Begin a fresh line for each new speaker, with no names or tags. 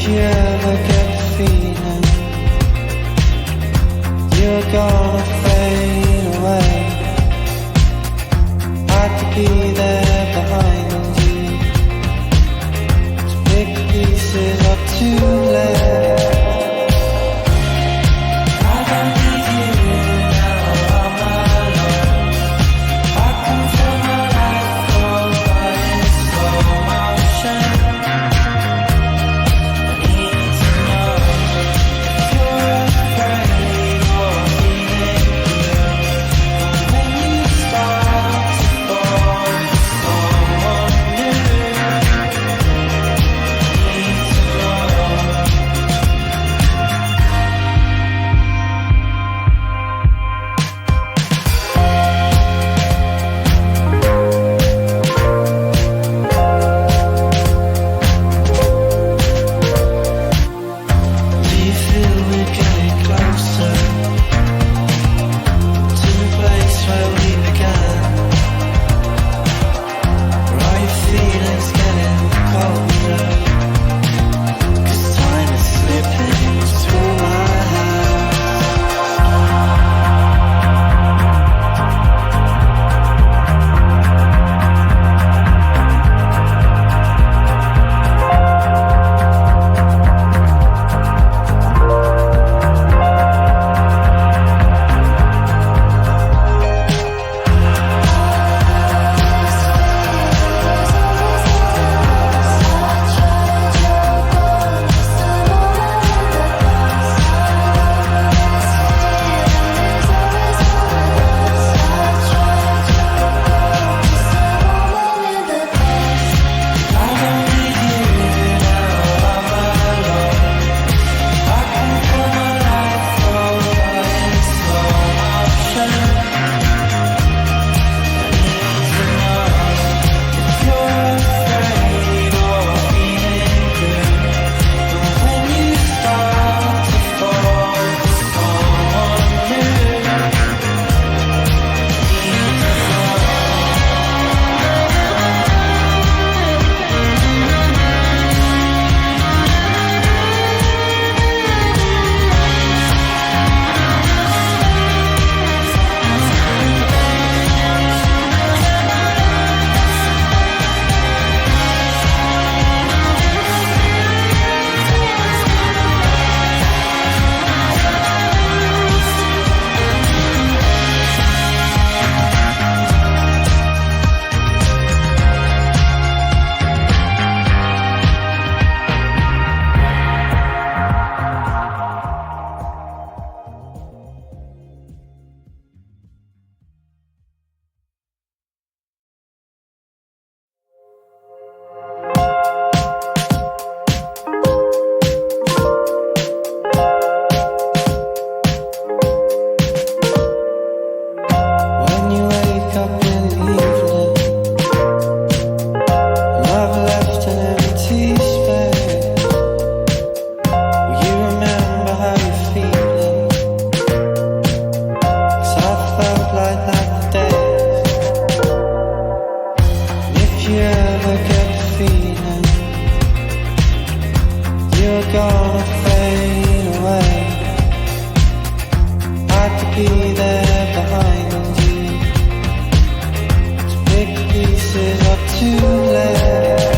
you ever get the feeling you're gonna fade away, I could be there behind you to pick the pieces up too late. I don't need you now, I'm alone. I can feel my life go by in slow motion. You ever get the feeling you're gonna fade away, I could be there behind you to pick the pieces up too late.